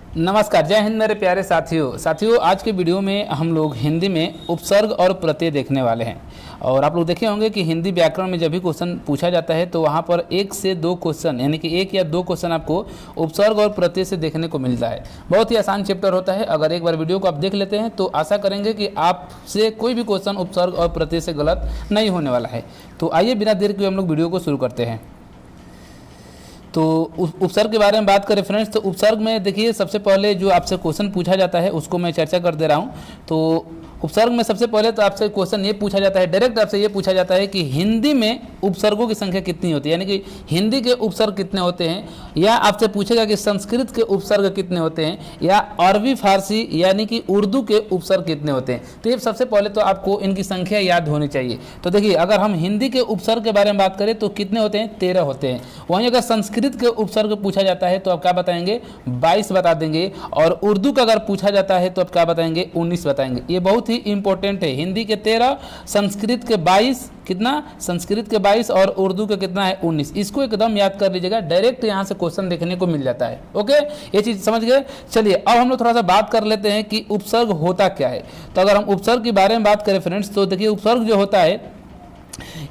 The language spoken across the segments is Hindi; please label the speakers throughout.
Speaker 1: नमस्कार, जय हिंद मेरे प्यारे साथियों आज के वीडियो में हम लोग हिंदी में उपसर्ग और प्रत्यय देखने वाले हैं। और आप लोग देखे होंगे कि हिंदी व्याकरण में जब भी क्वेश्चन पूछा जाता है तो वहाँ पर 1 से 2 क्वेश्चन यानी कि 1 या 2 क्वेश्चन आपको उपसर्ग और प्रत्यय से देखने को मिलता है। बहुत ही आसान चैप्टर होता है। अगर एक बार वीडियो को आप देख लेते हैं तो आशा करेंगे कि आपसे कोई भी क्वेश्चन उपसर्ग और प्रत्यय से गलत नहीं होने वाला है। तो आइए बिना देर के हम लोग वीडियो को शुरू करते हैं। तो उपसर्ग के बारे में बात करें फ्रेंड्स, तो उपसर्ग में देखिए सबसे पहले जो आपसे क्वेश्चन पूछा जाता है उसको मैं चर्चा कर दे रहा हूँ। तो उपसर्ग में सबसे पहले तो आपसे क्वेश्चन ये पूछा जाता है, डायरेक्ट आपसे ये पूछा जाता है कि हिंदी में उपसर्गों की संख्या कितनी होती है, यानी कि हिंदी के उपसर्ग कितने होते हैं, या आपसे पूछेगा कि संस्कृत के उपसर्ग कितने होते हैं, या अरबी फारसी यानी कि उर्दू के उपसर्ग कितने होते हैं। तो ये सबसे पहले तो आपको इनकी संख्या याद होनी चाहिए। तो देखिए अगर हम हिंदी के उपसर्ग के बारे में बात करें तो कितने होते हैं, 13 होते हैं। वहीं अगर संस्कृत के उपसर्ग पूछा जाता है तो आप क्या बताएंगे, 22 बता देंगे। और उर्दू का अगर पूछा जाता है तो आप क्या बताएंगे, 19 बताएंगे। ये बहुत ही इंपॉर्टेंट है। हिंदी के 13, संस्कृत के 22, कितना, संस्कृत के 22 और उर्दू के कितना है, 19। इसको एकदम याद कर लीजिएगा, डायरेक्ट यहाँ से क्वेश्चन देखने को मिल जाता है। ओके, ये चीज समझ गए। चलिए अब हम लोग थोड़ा सा बात कर लेते हैं कि उपसर्ग होता क्या है। तो अगर हम उपसर्ग के बारे में बात करें फ्रेंड्स, तो देखिए उपसर्ग जो होता है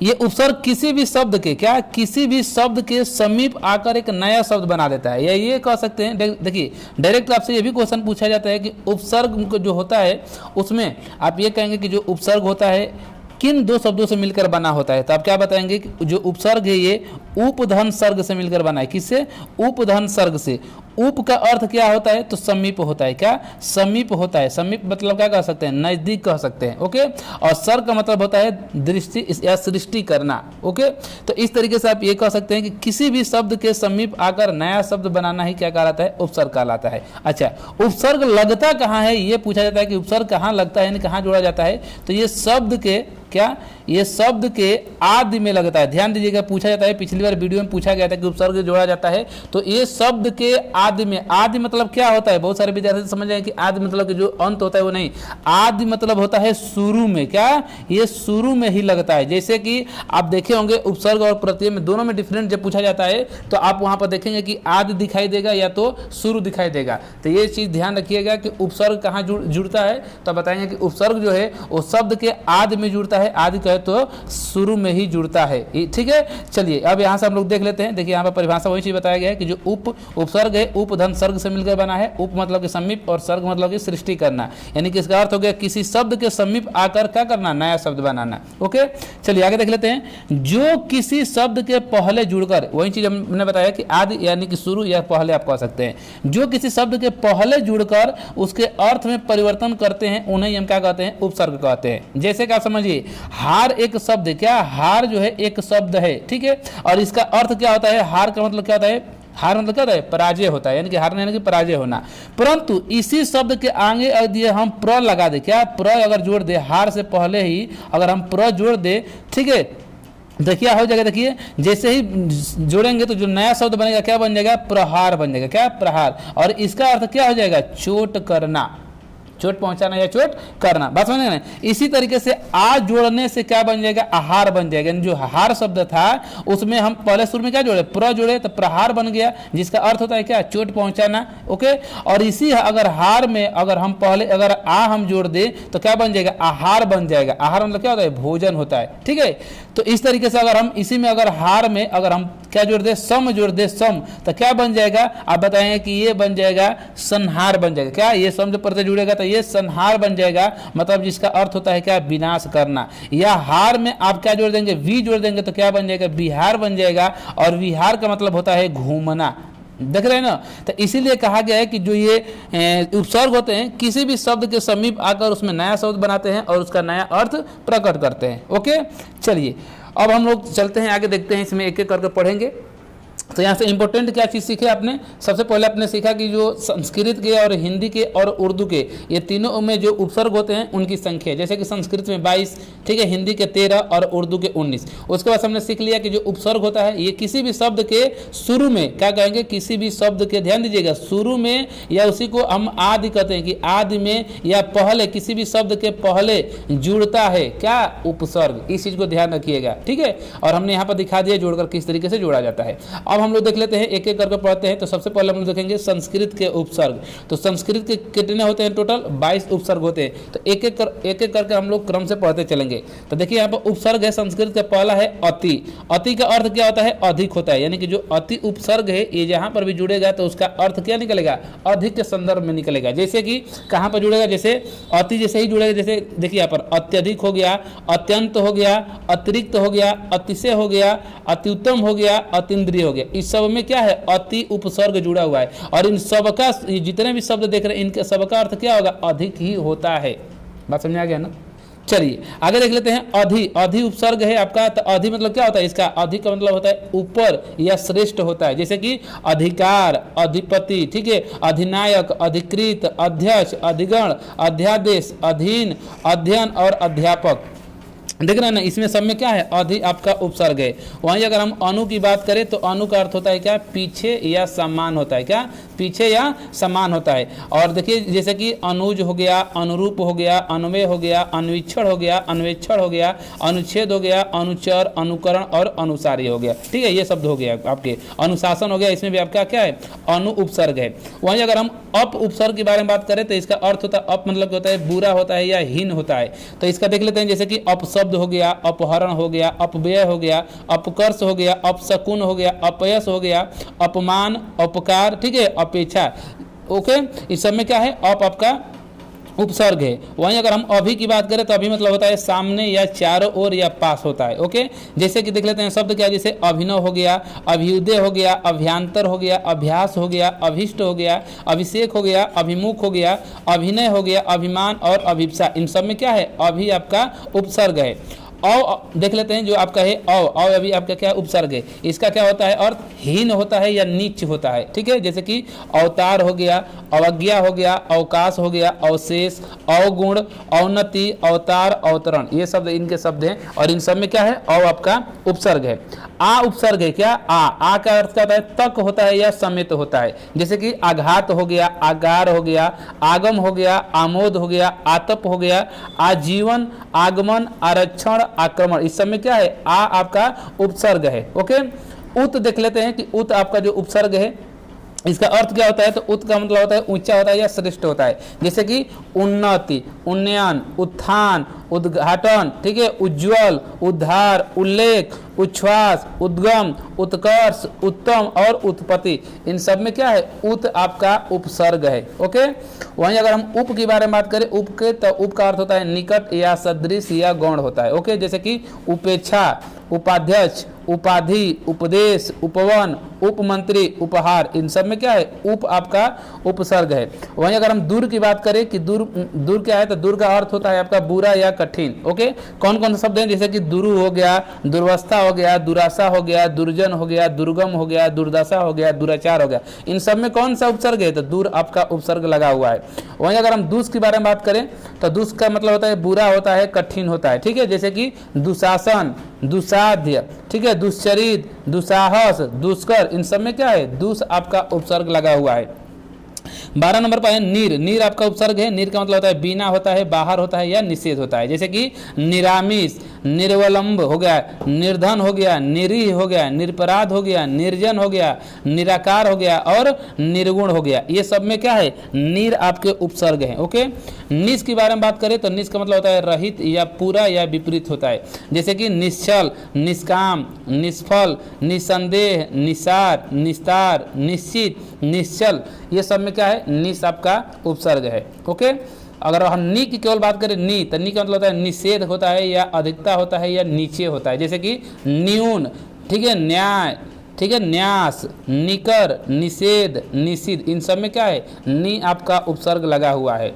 Speaker 1: ये उपसर्ग किसी भी शब्द के किसी भी शब्द के समीप आकर एक नया शब्द बना देता है, या ये कह सकते हैं। देखिए डायरेक्ट आपसे ये भी क्वेश्चन पूछा जाता है कि उपसर्ग जो होता है उसमें आप ये कहेंगे कि जो उपसर्ग होता है किन 2 शब्दों से मिलकर बना होता है। तो आप क्या बताएंगे कि जो उपसर्ग है ये उपधन सर्ग से मिलकर बना है। किससे, उपधन सर्ग से। उप का अर्थ क्या होता है, तो समीप होता है। क्या, समीप होता है। समीप मतलब क्या कह सकते हैं, नजदीक कह सकते हैं। ओके, और सर्ग का मतलब होता है दृष्टि या सृष्टि करना। ओके, तो इस तरीके से आप ये कह सकते हैं कि किसी भी शब्द के समीप आकर नया शब्द बनाना ही क्या कहलाता है, उपसर्ग कहलाता है। अच्छा, उपसर्ग लगता कहाँ है, ये पूछा जाता है कि उपसर्ग कहाँ लगता है, यानी कहाँ जोड़ा जाता है। तो ये शब्द के ये शब्द के आदि में लगता है। ध्यान दीजिएगा, पूछा जाता है, पिछली बार वीडियो में पूछा गया था कि उपसर्ग जोड़ा जाता है तो ये शब्द के आदि में। आदि मतलब क्या होता है, बहुत सारे विद्यार्थी समझ जाए कि आदि मतलब कि जो अंत होता है वो नहीं। आदि मतलब होता है शुरू में। क्या, ये शुरू में ही लगता है। जैसे कि आप देखे होंगे उपसर्ग और प्रत्यय में दोनों में डिफरेंट जब पूछा जाता है तो आप वहां पर देखेंगे कि आदि दिखाई देगा या तो शुरू दिखाई देगा। तो ये चीज ध्यान रखिएगा कि उपसर्ग कहाँ जुड़ता है। तो बताएंगे कि उपसर्ग जो है वो शब्द के आदि में जुड़ता है। आदि कहे तो शुरू में ही जुड़ता है। ठीक है, चलिए अब यहां से हम लोग देख लेते हैं। देखिए यहाँ पर परिभाषा वही चीज बताया गया है कि जो उपसर्ग है उपधन सर्ग से मिलकर बना है। उप मतलब कि समीप और सर्ग मतलब कि सृष्टि करना, यानी कि इसका अर्थ हो गया किसी शब्द के समीप आकर क्या करना, नया शब्द बनाना। ओके, चलिए आगे देख लेते हैं। जो किसी शब्द के पहले जुड़कर, वही चीज हमने बताया कि आदि यानी कि शुरू या पहले आप कह सकते हैं। जो किसी शब्द के पहले जुड़कर उसके अर्थ में परिवर्तन करते हैं उन्हें हम क्या कहते हैं, उपसर्ग कहते हैं। जैसे कि आप समझिए हार एक शब्द, क्या हार जो है एक शब्द है। ठीक है, और इसका अर्थ क्या होता है, हार का मतलब क्या होता है, हार मतलब क्या होता है, पराजय होता है, यानी कि हारना यानी कि पराजय होना। परंतु इसी शब्द के आगे यदि हम प्र लगा दे, क्या प्र अगर जोड़ दे, हार से पहले ही अगर हम प्र जोड़ दे, ठीक है, देखिए हो जाएगा। देखिए जैसे ही जोड़ेंगे तो जो नया शब्द बनेगा क्या बन जाएगा, प्रहार बन जाएगा। क्या, प्रहार। और इसका अर्थ क्या हो जाएगा, चोट करना, चोट पहुंचाना या चोट करना। बात समझ ना। इसी तरीके से आ जोड़ने से क्या बन जाएगा, आहार बन जाएगा। जो हार शब्द था उसमें हम पहले शुरू में क्या जोड़े, प्र जोड़े तो प्रहार बन गया, जिसका अर्थ होता है क्या, चोट पहुंचाना। ओके, और इसी अगर हार में अगर हम पहले अगर आ हम जोड़ दे तो क्या बन जाएगा, आहार बन जाएगा। आहार मतलब क्या होता है, भोजन होता है। ठीक है, तो इस तरीके से अगर हम इसी में अगर हार में अगर हम क्या जोड़ दे, सम जोड़ दे, सम, तो क्या बन जाएगा, आप बताएंगे कि ये बन जाएगा संहार बन जाएगा। क्या, ये सम जब प्रत्यय जुड़ेगा तो ये संहार बन जाएगा, मतलब जिसका अर्थ होता है क्या, विनाश करना। या हार में आप क्या जोड़ देंगे, वी जोड़ देंगे तो क्या बन जाएगा, विहार बन जाएगा। और विहार का मतलब होता है घूमना। देख रहे हैं ना। तो इसीलिए कहा गया है कि जो ये उपसर्ग होते हैं किसी भी शब्द के समीप आकर उसमें नया शब्द बनाते हैं और उसका नया अर्थ प्रकट करते हैं। ओके, चलिए अब हम लोग चलते हैं आगे, देखते हैं इसमें एक एक करके पढ़ेंगे। तो यहाँ से इंपॉर्टेंट क्या चीज़ सीखे आपने, सबसे पहले आपने सीखा कि जो संस्कृत के और हिंदी के और उर्दू के ये तीनों में जो उपसर्ग होते हैं उनकी संख्या, जैसे कि संस्कृत में 22, ठीक है, हिंदी के 13 और उर्दू के 19। उसके बाद हमने सीख लिया कि जो उपसर्ग होता है ये किसी भी शब्द के शुरू में, क्या कहेंगे, किसी भी शब्द के, ध्यान दीजिएगा, शुरू में या उसी को हम आदि कहते हैं कि आदि में या पहले, किसी भी शब्द के पहले जुड़ता है क्या, उपसर्ग। इस चीज को ध्यान रखिएगा। ठीक है, और हमने यहाँ पर दिखा दिया जोड़कर किस तरीके से जोड़ा जाता है। अब हम लोग देख लेते हैं, एक एक करके पढ़ते हैं। तो सबसे पहले हम लोग देखेंगे संस्कृत के उपसर्ग। तो संस्कृत के कितने होते हैं? टोटल 22 उपसर्ग होते हैं। तो एक एक करके हम लोग क्रम से पढ़ते चलेंगे। तो देखिए यहाँ पर उपसर्ग है संस्कृत का, पहला है अति। अति का अर्थ क्या होता है? अधिक होता है। यानी कि जो अति उपसर्ग है ये जहां पर भी जुड़ेगा तो उसका अर्थ क्या निकलेगा? अधिक के संदर्भ में निकलेगा। जैसे कि कहां पर जुड़ेगा? जैसे अति जैसे ही जुड़ेगा, जैसे देखिए यहाँ पर अत्यधिक हो गया, अत्यंत हो गया, अतिरिक्त हो गया, अतिशय हो गया, अति उत्तम हो गया, अतीन्द्रिय हो गया। इस सब में क्या है? अति उपसर्ग जुड़ा हुआ है। और इन सबका जितने भी शब्द देख रहे हैं इनके सबका अर्थ क्या होगा? अधिक ही होता है। बात समझ आ गया ना? चलिए आगे देख लेते हैं। अधि, अधि उपसर्ग है आपका। तो अधि मतलब क्या होता है? इसका अधि का मतलब होता है ऊपर या श्रेष्ठ होता है। जैसे कि अधिकार, अधिपति, ठीक है, अधिनायक, अधिकृत, अध्यक्ष, अधिगण, अध्यादेश, अधीन, अध्ययन और अध्यापक। देख रहे हैं ना, इसमें सब में क्या है? अधि आपका उपसर्ग है। वहीं अगर हम अनु की बात करें तो अनु का अर्थ होता है क्या? पीछे या समान होता है। क्या? पीछे या समान होता है। और देखिए जैसे कि अनुज हो गया, अनुरूप हो गया, अन्वय हो गया, अन्वीक्षण हो गया, अन्वेक्षण हो गया, अनुच्छेद हो गया, अनुचर, अनुकरण और अनुसारी हो गया। ठीक है, ये शब्द हो गया आपके। अनुशासन हो गया, इसमें भी आपका क्या है? अनु उपसर्ग है। वहीं अगर हम अप उपसर्ग के बारे में बात करें तो इसका अर्थ होता है, अप मतलब होता है बुरा होता है या हीन होता है। तो इसका देख लेते हैं, जैसे कि अपशब्द हो गया, अपहरण हो गया, अपव्यय हो गया, अपकर्ष हो गया, अपशकुन हो गया, अपयश हो गया, अपमान, अपकार, ठीक है, अपेक्षा। ओके, इस सब में क्या है? अप आपका उपसर्ग है। वहीं अगर हम अभी की बात करें तो अभी मतलब होता है सामने या चारों ओर या पास होता है। ओके, जैसे कि देख लेते हैं शब्द क्या, जैसे अभिनव हो गया, अभ्युदय हो गया, अभ्यांतर हो गया, अभ्यास हो गया, अभिष्ट हो गया, अभिषेक हो गया, अभिमुख हो गया, अभिनय हो गया, अभिमान और अभिप्सा। इन सब में क्या है? अभी आपका उपसर्ग है। अव देख लेते हैं जो आपका है अव अभी आपका क्या उपसर्ग है। इसका क्या होता है? अर्थ हीन होता है या नीच होता है। ठीक है, जैसे कि अवतार हो गया, अवज्ञा हो गया, अवकाश हो गया, अवशेष, अवगुण, अवनति, अवतार, अवतरण, ये शब्द इनके शब्द हैं। और इन सब में क्या है? अव आपका उपसर्ग है। आ उपसर्ग है। क्या? आ का अर्थ क्या होता है? तक होता है या समेत होता है। जैसे कि आघात हो गया, आगार हो गया, आगम हो गया, आमोद हो गया, आतप हो गया, आजीवन, आगमन, आरक्षण, आक्रमण। इस सब में क्या है? आ आपका उपसर्ग है। ओके, उत देख लेते हैं कि उत आपका जो उपसर्ग है इसका अर्थ क्या होता है? तो उत का मतलब होता है ऊंचा होता है या श्रेष्ठ होता है। जैसे कि उन्नति, उन्नयन, उत्थान, उद्घाटन, ठीक है, उज्ज्वल, उद्धार, उल्लेख, उच्छ्वास, उद्गम, उत्कर्ष, उत्तम और उत्पत्ति। इन सब में क्या है? उत आपका उपसर्ग है। ओके, वहीं अगर हम उप के बारे में बात करें उप के, तो उप का अर्थ होता है निकट या सदृश या गौण होता है। ओके, जैसे कि उपेक्षा, उपाध्यक्ष, उपाधि, उपदेश, उपवन, उपमंत्री, उपहार। इन सब में क्या है? उप आपका उपसर्ग है। वहीं अगर हम दूर की बात करें कि दूर क्या है? तो दूर का अर्थ होता है आपका बुरा या कठिन। ओके, कौन कौन से शब्द हैं? जैसे कि दुरु हो गया, दुर्वस्था हो गया, दुराशा हो गया, दुर्जन हो गया, दुर्गम हो गया, दुर्दशा हो गया, दुराचार हो गया। इन सब में कौन सा उपसर्ग है? तो दूर आपका उपसर्ग लगा हुआ है। वहीं अगर हम दुष्ट के बारे में बात करें तो दुष्ट का मतलब होता है बुरा होता है, कठिन होता है। ठीक है, जैसे कि दुशासन, दुसाध्य, ठीक है, दुश्चरित, दुसाहस, दुष्कर। इन सब में क्या है? दुष आपका उपसर्ग लगा हुआ है। 12 नंबर पर है नीर। नीर आपका उपसर्ग है। नीर का मतलब होता है बिना होता है, बाहर होता है या निषेध होता है। जैसे कि निरामिष, निर्वलंब हो गया, निर्धन हो गया, निरीह हो गया, निरपराध हो गया, निर्जन हो गया, निराकार हो गया और निर्गुण हो गया। ये सब में क्या है? नीर आपके उपसर्ग हैं। ओके, निस के बारे में बात करें तो निस का मतलब होता है रहित या पूरा या विपरीत होता है। जैसे कि निश्चल, निष्काम, निष्फल, निसंदेह, निसार, निस्तार, निश्चित, निश्चल। ये सब में क्या है? निस आपका उपसर्ग है। ओके, अगर हम नी की केवल बात करें नी, तो नी का मतलब होता है निषेध होता है या अधिकता होता है या नीचे होता है। जैसे कि न्यून, ठीक है, न्याय, ठीक है, न्यास, निकर, निषेध, निषिद्ध। इन सब में क्या है? नी आपका उपसर्ग लगा हुआ है।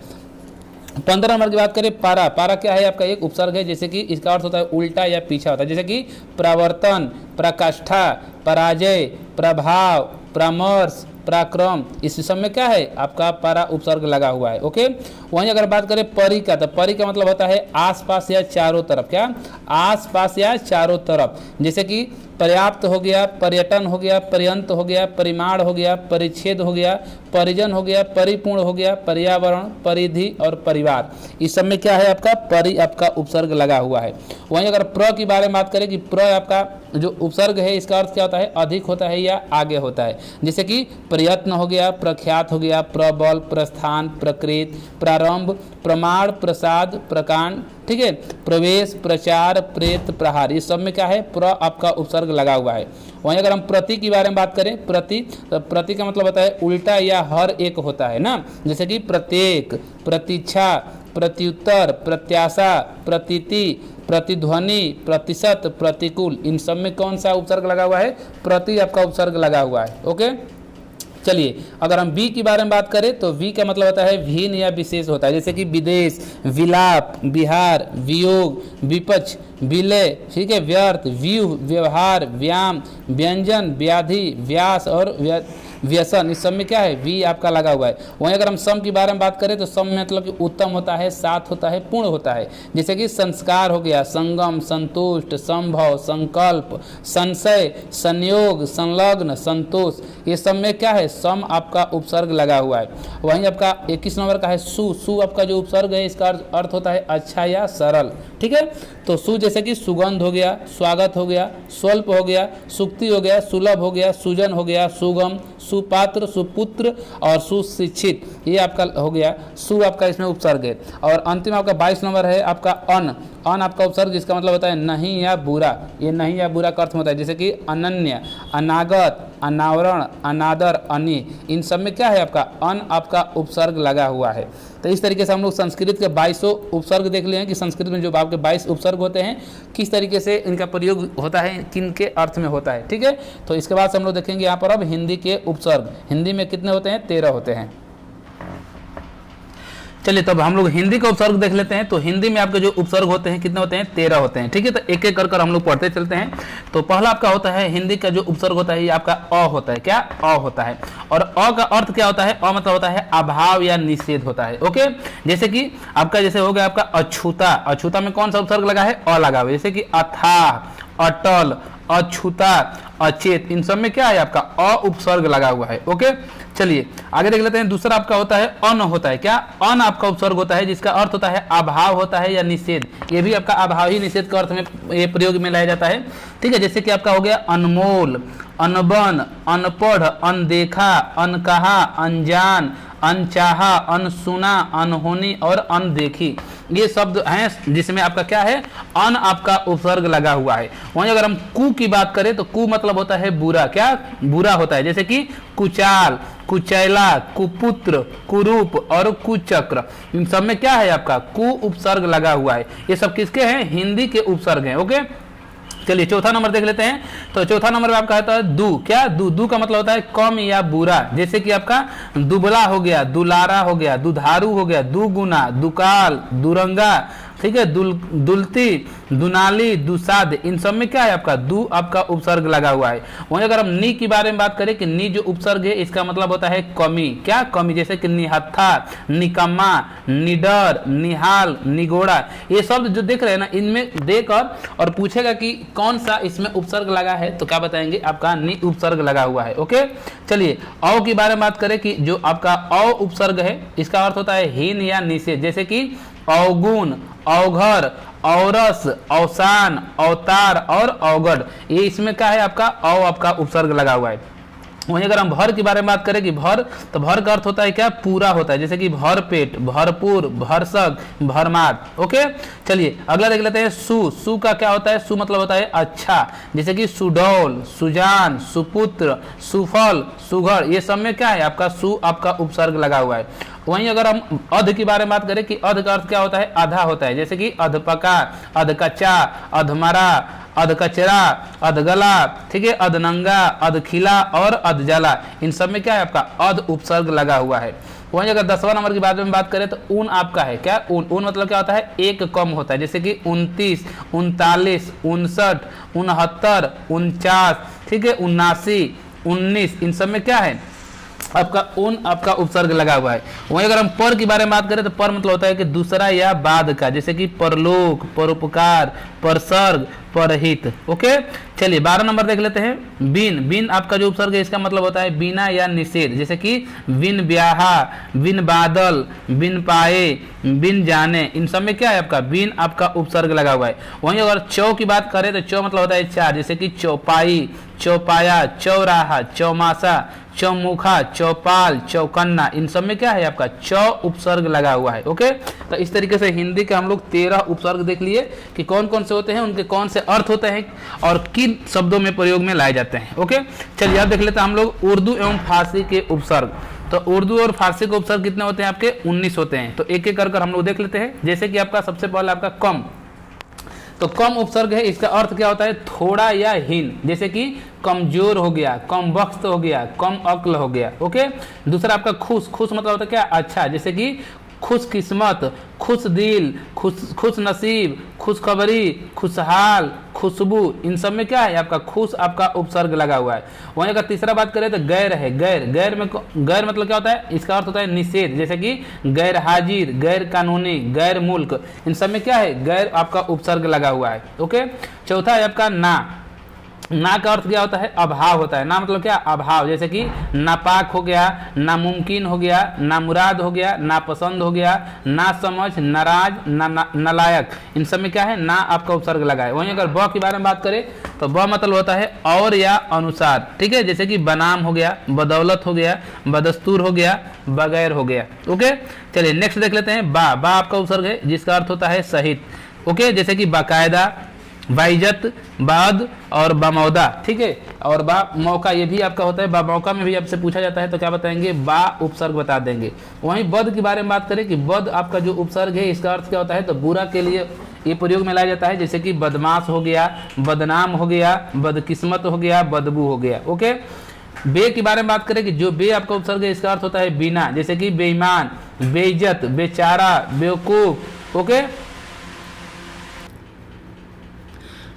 Speaker 1: 15 नंबर की बात करें पारा। पारा क्या है? आपका एक उपसर्ग है। जैसे कि इसका अर्थ होता है उल्टा या पीछा होता है। जैसे कि प्रवर्तन, प्रकाष्ठा, पराजय, प्रभाव, परामर्श, पराक्रम। इस सब में क्या है? आपका पारा उपसर्ग लगा हुआ है। ओके, वहीं अगर बात करें परि का, तो परि का मतलब होता है आसपास या चारों तरफ। क्या? आसपास या चारों तरफ। जैसे कि पर्याप्त हो गया, पर्यटन हो गया, पर्यंत हो गया, परिमाण हो गया, परिच्छेद हो गया, परिजन हो गया, परिपूर्ण हो गया, पर्यावरण, परिधि और परिवार। इस सब में क्या है? आपका परि आपका उपसर्ग लगा हुआ है। वहीं अगर प्र की बारे में बात करें कि प्र आपका जो उपसर्ग है इसका अर्थ क्या होता है, अधिक होता है या आगे होता है। जैसे कि प्रयत्न हो गया, प्रख्यात हो गया, प्रबल, प्रस्थान, प्रकृत, प्रारंभ, प्रमाण, प्रसाद, प्रकांड, ठीक है, प्रवेश, प्रचार, प्रेत, प्रहार, ये सब में क्या है, प्र आपका उपसर्ग लगा हुआ है। वहीं अगर हम प्रति के बारे में बात करें, प्रति, तो प्रति का मतलब होता है उल्टा या हर एक होता है ना। जैसे कि प्रत्येक, प्रतीक्षा, प्रत्युत्तर, प्रत्याशा, प्रतीति, प्रतिध्वनि, प्रतिशत, प्रतिकूल, इन सब में कौन सा उपसर्ग लगा हुआ है, प्रति आपका उपसर्ग लगा हुआ है। ओके, चलिए अगर हम वी के बारे में बात करें तो वी का मतलब होता है भिन्न या विशेष होता है। जैसे कि विदेश, विलाप, विहार, वियोग, विपक्ष, विलय, ठीक है, व्यर्थ, व्यूह, व्यवहार, व्यायाम, व्यंजन, व्याधि, व्यास और व्यसन, इस सब में क्या है, वी आपका लगा हुआ है। वहीं अगर हम सम के बारे में बात करें तो सम में मतलब कि उत्तम होता है, सात होता है, पूर्ण होता है। जैसे कि संस्कार हो गया, संगम, संतुष्ट, संभव, संकल्प, संशय, संयोग, संलग्न, संतोष, ये सब में क्या है, सम आपका उपसर्ग लगा हुआ है। वहीं आपका 21 नंबर का है सु। सु आपका जो उपसर्ग है इसका अर्थ होता है अच्छा या सरल, ठीक है। तो सु जैसे कि सुगंध हो गया, स्वागत हो गया, स्वल्प हो गया, सुक्ति हो गया, सुलभ हो गया, सुजन हो गया, सुगम, सुपात्र, सुपुत्र और सुशिक्षित, ये आपका हो गया सु आपका इसमें उपसर्ग है। और अंतिम आपका 22 नंबर है आपका अन। अन आपका उपसर्ग जिसका मतलब होता है नहीं या बुरा, ये नहीं या बुरा का अर्थ होता है। जैसे कि अनन्य, अनागत, अनावरण, अनादर, अनि, इन सब में क्या है आपका अन आपका उपसर्ग लगा हुआ है। तो इस तरीके से हम लोग संस्कृत के 22 उपसर्ग देख लिए हैं कि संस्कृत में जो आपके 22 उपसर्ग होते हैं किस तरीके से इनका प्रयोग होता है, किन के अर्थ में होता है, ठीक है। तो इसके बाद से हम लोग देखेंगे यहाँ पर अब हिंदी के उपसर्ग। हिंदी में कितने होते हैं, 13 होते हैं। चलिए तब हम लोग हिंदी का उपसर्ग देख लेते हैं। तो हिंदी में आपके जो उपसर्ग होते हैं कितने होते हैं, 13 होते हैं, ठीक है। तो एक एक कर हम लोग पढ़ते चलते हैं। तो पहला आपका होता है हिंदी का जो उपसर्ग होता है ये आपका अ होता है। क्या, अ होता है। और अ का अर्थ क्या होता है, अ मतलब होता है अभाव या निषेध होता है। ओके, जैसे कि आपका जैसे हो गया आपका अछूता। अछूता में कौन सा उपसर्ग लगा है, अ लगा हुआ है। जैसे कि अथाह, अटल, अछूता, अचेत, इन सब में क्या है आपका अ उपसर्ग लगा हुआ है। ओके, चलिए आगे देख लेते हैं। दूसरा आपका होता है अन होता है। क्या, अन आपका उपसर्ग होता है जिसका अर्थ होता है अभाव होता है या निषेध। ये भी आपका अभाव ही निषेध के अर्थ में ये प्रयोग में लाया जाता है, ठीक है। जैसे कि आपका हो गया अनमोल, अनबन, अनपढ़, अनदेखा, अनकहा, अनजान, अनचाहा, अनसुना, अनहोनी और अनदेखी, ये शब्द हैं जिसमें आपका क्या है, अन आपका उपसर्ग लगा हुआ है। वहीं अगर हम कु की बात करें तो कु मतलब होता है बुरा। क्या, बुरा होता है। जैसे कि कुचाल, कुचैला, कुपुत्र, कुरूप और कुचक्र, इन सब में क्या है आपका कु उपसर्ग लगा हुआ है। ये सब किसके हैं, हिंदी के उपसर्ग हैं। ओके, चलिए चौथा नंबर देख लेते हैं। तो चौथा नंबर में आपका होता है दू। क्या, दू। दू का मतलब होता है कम या बुरा। जैसे कि आपका दुबला हो गया, दुलारा हो गया, दुधारू हो गया, दुगुना, दुकाल, दुरंगा, ठीक है, दुलती, दुनाली, दुसाद, इन सब में क्या है आपका दू आपका उपसर्ग लगा हुआ है। वहीं अगर हम नी के बारे में बात करें कि नी जो उपसर्ग है इसका मतलब होता है कमी। क्या, कमी। जैसे कि निहत्था, निकम्मा, निडर, निहाल, निगोड़ा, ये शब्द जो देख रहे हैं ना, इनमें देखकर और पूछेगा कि कौन सा इसमें उपसर्ग लगा है तो क्या बताएंगे, आपका नी उपसर्ग लगा हुआ है। ओके, चलिए औ के बारे में बात करें कि जो आपका औ उपसर्ग है इसका अर्थ होता है हीन या निषेध। जैसे कि अवगुण, अवघर, औरस, अवसान, अवतार और अवगढ़, ये इसमें क्या है आपका अ आपका उपसर्ग लगा हुआ है। वहीं अगर हम भर के बारे में बात करें कि भर, तो भर का अर्थ होता है क्या, पूरा होता है। जैसे कि भर पेट, भरपूर, भरसक, भरमार। ओके, चलिए अगला देख लेते हैं सु। सु का क्या होता है, सु मतलब होता है अच्छा। जैसे कि सुडौल, सुजान, सुपुत्र, सुफल, सुघड़, ये सब में क्या है आपका सु आपका उपसर्ग लगा हुआ है। वहीं अगर हम अध की बारे में बात करें कि अध का अर्थ क्या होता है, आधा होता है। जैसे कि अधपका, अधकच्चा, अधमरा, अधकचरा, अधगला, ठीक है, अधनंगा, अधखिला और अधजला, इन सब में क्या है आपका अध उपसर्ग लगा हुआ है। वहीं अगर 10वां नंबर की बात करें तो ऊन आपका है। क्या, ऊन। ऊन मतलब क्या होता है, एक कम होता है। जैसे कि 29, 39, 59, 69, 49, ठीक है, 79, 19, इन सब में क्या है आपका ऊन आपका उपसर्ग लगा हुआ है। वहीं अगर हम पर की बारे में बात करें तो पर मतलब होता है कि दूसरा या बाद का। जैसे कि परलोक, परोपकार, परसर्ग, परहित। ओके, चलिए 12 नंबर देख लेते हैं। बिन, बिन आपका जो उपसर्ग है इसका मतलब होता है बिना या निषेध, जैसे कि बिन ब्याहा, बिन बादल, बिन पाए, बिन जाने, इन सब में क्या है आपका बिन आपका उपसर्ग लगा हुआ है। वहीं अगर चौ की बात करें तो चौ मतलब होता है चार, जैसे कि चौपाई, चौपाया, चौराहा, चौमासा, चौमुखा, चौपाल, चौकन्ना, इन सब में क्या है आपका चौ उपसर्ग लगा हुआ है। ओके, तो इस तरीके से हिंदी के हम लोग 13 उपसर्ग देख लिए कि कौन कौन से होते हैं, उनके कौन से अर्थ होते हैं और किन शब्दों में प्रयोग में लाए जाते हैं। ओके, चलिए अब देख लेते हैं हम लोग उर्दू एवं फारसी के उपसर्ग। तो उर्दू और फारसी के उपसर्ग कितने होते हैं आपके 19 होते हैं। तो एक एक कर हम लोग देख लेते हैं। जैसे कि आपका सबसे पहले आपका कम, तो कम उपसर्ग है, इसका अर्थ क्या होता है थोड़ा या हीन, जैसे कि कमजोर हो गया, कम बख्त हो गया, कम अक्ल हो गया। ओके, दूसरा आपका खुश, खुश मतलब होता है क्या अच्छा, जैसे कि खुश किस्मत, खुश दिल, खुश नसीब, खुशखबरी, खुशहाल, खुशबू, इन सब में क्या है आपका खुश आपका उपसर्ग लगा हुआ है। वहीं अगर तीसरा बात करें तो गैर है, गैर, गैर में गैर मतलब क्या होता है, इसका अर्थ होता है निषेध, जैसे कि गैर हाजिर, गैर कानूनी, गैर मुल्क, इन सब में क्या है गैर आपका उपसर्ग लगा हुआ है। ओके, चौथा है आपका ना, ना का अर्थ क्या होता है अभाव होता है। ना मतलब क्या अभाव, जैसे कि नापाक हो गया, नामुमकिन हो गया, नामुराद हो गया, नापसंद हो गया, ना समझ, नाराज, नालायक, इन सब में क्या है ना आपका उपसर्ग लगा है। वहीं अगर ब के बारे में बात करें तो ब मतलब होता है और या अनुसार, ठीक है, जैसे कि बनाम हो गया, बदौलत हो गया, बदस्तूर हो गया, बगैर हो गया। ओके, चलिए नेक्स्ट देख लेते हैं। बा, बा आपका उपसर्ग है जिसका अर्थ होता है सहित। ओके, जैसे कि बाकायदा, बाइज्जत, बाद और बामौदा, ठीक है, और बा मौका ये भी आपका होता है। बा मौका में भी आपसे पूछा जाता है तो क्या बताएंगे बा उपसर्ग बता देंगे। वहीं बद के बारे में बात करें कि बद आपका जो उपसर्ग है इसका अर्थ क्या होता है तो बुरा के लिए ये प्रयोग में लाया जाता है, जैसे कि बदमाश हो गया, बदनाम हो गया, बदकिस्मत हो गया, बदबू हो गया। ओके, बे के बारे में बात करें कि जो बे आपका उपसर्ग है इसका अर्थ होता है बिना, जैसे कि बेईमान, बेइज्जत, बेचारा, बेवकूफ। ओके,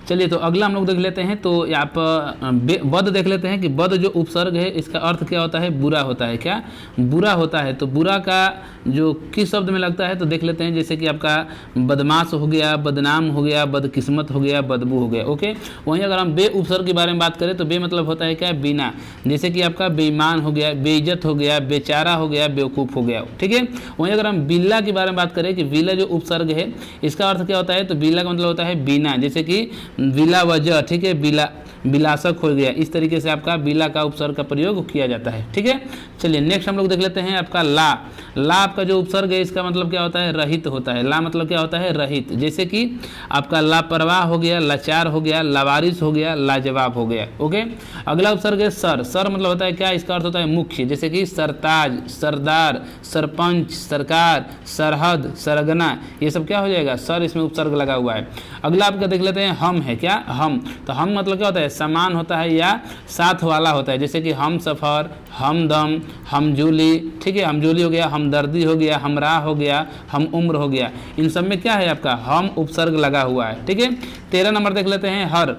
Speaker 1: चलिए तो अगला हम लोग देख लेते हैं। तो यहाँ पर बद देख लेते हैं कि बद जो उपसर्ग है इसका अर्थ क्या होता है बुरा होता है। क्या बुरा होता है, तो बुरा का जो किस शब्द में लगता है तो देख लेते हैं, जैसे कि आपका बदमाश हो गया, बदनाम हो गया, बदकिस्मत हो गया, बदबू हो गया। ओके, वहीं अगर हम बे उपसर्ग के बारे में बात करें तो बे मतलब होता है क्या बिना, जैसे कि आपका बेईमान हो गया, बेइज्जत हो गया, बेचारा हो गया, बेवकूफ़ हो गया। ठीक है, वहीं अगर हम बिल्ला के बारे में बात करें कि बिल्ला जो उपसर्ग है इसका अर्थ क्या होता है तो बिल्ला का मतलब होता है बिना, जैसे कि बिला वजह, ठीक है, बिला बिलासक हो गया। इस तरीके से आपका बिला का उपसर्ग का प्रयोग किया जाता है। ठीक है, चलिए नेक्स्ट हम लोग देख लेते हैं आपका ला। ला आपका जो उपसर्ग है इसका मतलब क्या होता है रहित होता है। ला मतलब क्या होता है रहित, जैसे कि आपका लापरवाह हो गया, लाचार हो गया, लावारिस हो गया, लाजवाब हो गया। ओके, अगला उपसर्ग है सर। सर मतलब होता है क्या, इसका अर्थ होता है मुख्य, जैसे कि सरताज, सरदार, सरपंच, सरकार, सरहद, सरगना, ये सब क्या हो जाएगा सर, इसमें उपसर्ग लगा हुआ है। अगला आपका देख लेते हैं हम है। क्या हम, तो हम मतलब क्या होता है समान होता है या साथ वाला होता है, जैसे कि हम सफ़र, हमदम, हमजूली, ठीक है, हमजूली हो गया, हमदर्दी हो गया, हमराह हो गया, हम उम्र हो गया। इन सब में क्या है आपका हम उपसर्ग लगा हुआ है। ठीक है, 13 नंबर देख लेते हैं हर।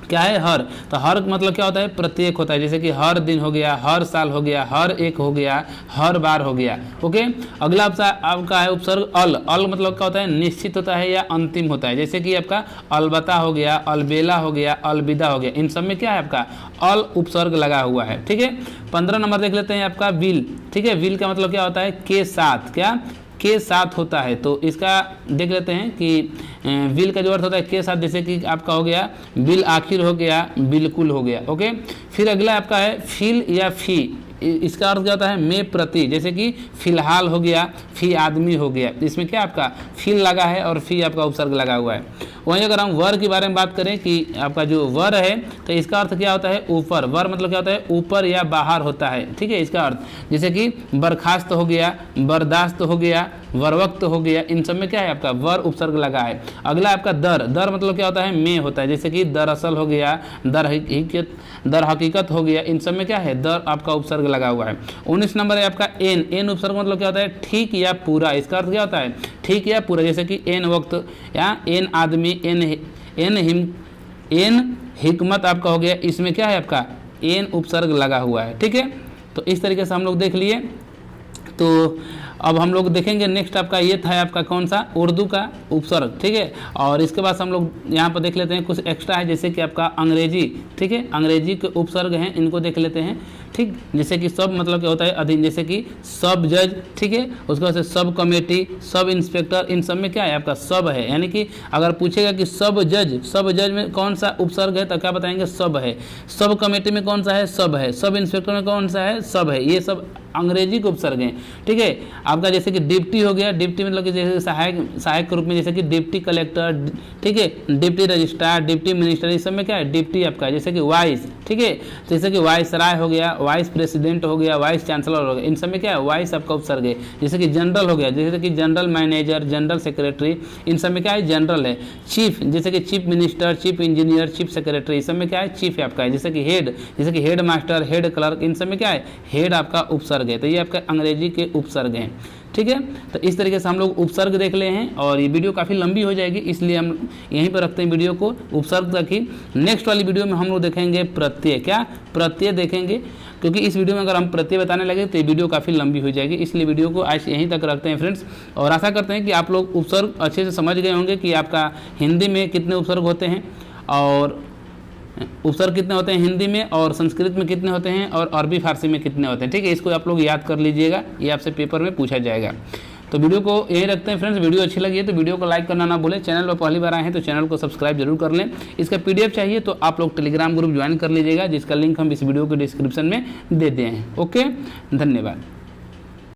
Speaker 1: क्या है हर, तो हर मतलब क्या होता है प्रत्येक होता है, जैसे कि हर दिन हो गया, हर साल हो गया, हर एक हो गया, हर बार हो गया। ओके, अगला आपका है उपसर्ग अल। अल मतलब क्या होता है निश्चित होता है या अंतिम होता है, जैसे कि आपका अलबत्ता हो गया, अलबेला हो गया, अलविदा हो गया। इन सब में क्या है आपका अल उपसर्ग लगा हुआ है। ठीक है, 15 नंबर देख लेते हैं आपका विल। ठीक है, विल का मतलब क्या होता है के साथ, क्या के साथ होता है, तो इसका देख लेते हैं कि विल का जो अर्थ होता है के साथ, जैसे कि आपका हो गया बिल आखिर हो गया, बिल्कुल हो गया। ओके, फिर अगला आपका है फिल या फी। इसका अर्थ क्या होता है में प्रति, जैसे कि फिलहाल हो गया, फी आदमी हो गया। इसमें क्या आपका फिल लगा है और फी आपका उपसर्ग लगा हुआ है। वहीं अगर हम वर के बारे में बात करें कि आपका जो वर है तो इसका अर्थ क्या होता है ऊपर। वर मतलब क्या होता है ऊपर या बाहर होता है। ठीक है, इसका अर्थ जैसे कि बर्खास्त हो गया, बर्दाश्त हो गया, वरवक्त हो गया। इन सब में क्या है आपका वर उपसर्ग लगा है। अगला आपका दर। दर मतलब क्या होता है में होता है, जैसे कि दरअसल हो गया, दर हकीकत हो गया। इन सब में क्या है दर आपका उपसर्ग लगा हुआ है। 19 नंबर है आपका एन। एन उपसर्ग मतलब क्या होता है ठीक या पूरा। इसका अर्थ क्या होता है ठीक या पूरा, जैसे कि एन वक्त या एन आदमी, एन हिकमत आपका हो गया। इसमें क्या है आपका एन उपसर्ग लगा हुआ है। ठीक है, तो इस तरीके से हम लोग देख लिए तो अब हम लोग देखेंगे नेक्स्ट आपका ये था आपका कौन सा, उर्दू का उपसर्ग, ठीक है। और इसके बाद हम लोग यहाँ पर देख लेते हैं कुछ एक्स्ट्रा है, जैसे कि आपका अंग्रेजी, ठीक है, अंग्रेजी के उपसर्ग हैं, इनको देख लेते हैं, ठीक। जैसे कि सब मतलब क्या होता है अधीन, जैसे कि सब जज, ठीक है, उसके बाद से सब कमेटी, सब इंस्पेक्टर, इन सब में क्या है आपका सब है। यानी कि अगर पूछेगा कि सब जज में कौन सा उपसर्ग है तो क्या बताएंगे, सब है। सब कमेटी में कौन सा है, सब है। सब इंस्पेक्टर में कौन सा है, सब है। ये सब अंग्रेजी के उपसर्ग हैं, ठीक है। आपका जैसे कि डिप्टी हो गया, डिप्टी मतलब कि जैसे सहायक के रूप में, जैसे कि डिप्टी कलेक्टर, ठीक है, डिप्टी रजिस्ट्रार, डिप्टी मिनिस्टर, इस सब में क्या है डिप्टी आपका है। जैसे कि वाइस, ठीक है, जैसे कि वाइसराय हो गया, वाइस प्रेसिडेंट हो गया, वाइस चांसलर हो गया, इन सब में क्या है वाइस आपका उपसर्ग है। जैसे कि जनरल हो गया, जैसे कि जनरल मैनेजर, जनरल सेक्रेटरी, इन सब में क्या है जनरल है। चीफ, जैसे कि chief minister, chief engineer, chief secretary, इस सब में क्या है चीफ आपका है। जैसे कि हेड, जैसे कि हेड मास्टर, हेड क्लर्क, इन सब में क्या है हेड आपका उपसर्ग है। तो ये आपका अंग्रेजी के उपसर्ग हैं, ठीक है। तो इस तरीके से हम लोग उपसर्ग देख ले हैं और ये वीडियो काफ़ी लंबी हो जाएगी, इसलिए हम यहीं पर रखते हैं वीडियो को, उपसर्ग तक ही। नेक्स्ट वाली वीडियो में हम लोग देखेंगे प्रत्यय, क्या प्रत्यय देखेंगे, क्योंकि इस वीडियो में अगर हम प्रत्यय बताने लगे तो ये वीडियो काफ़ी लंबी हो जाएगी, इसलिए वीडियो को आज यहीं तक रखते हैं फ्रेंड्स। और आशा करते हैं कि आप लोग उपसर्ग अच्छे से समझ गए होंगे कि आपका हिंदी में कितने उपसर्ग होते हैं और उपसर्ग कितने होते हैं हिंदी में, और संस्कृत में कितने होते हैं, और अरबी फारसी में कितने होते हैं, ठीक है। इसको आप लोग याद कर लीजिएगा, ये आपसे पेपर में पूछा जाएगा। तो वीडियो को यही रखते हैं फ्रेंड्स। वीडियो अच्छी लगी है तो वीडियो को लाइक करना ना भूलें। चैनल पर पहली बार आए हैं तो चैनल को सब्सक्राइब जरूर कर लें। इसका PDF चाहिए तो आप लोग टेलीग्राम ग्रुप ज्वाइन कर लीजिएगा, जिसका लिंक हम इस वीडियो के डिस्क्रिप्शन में दे दिए हैं। ओके, धन्यवाद।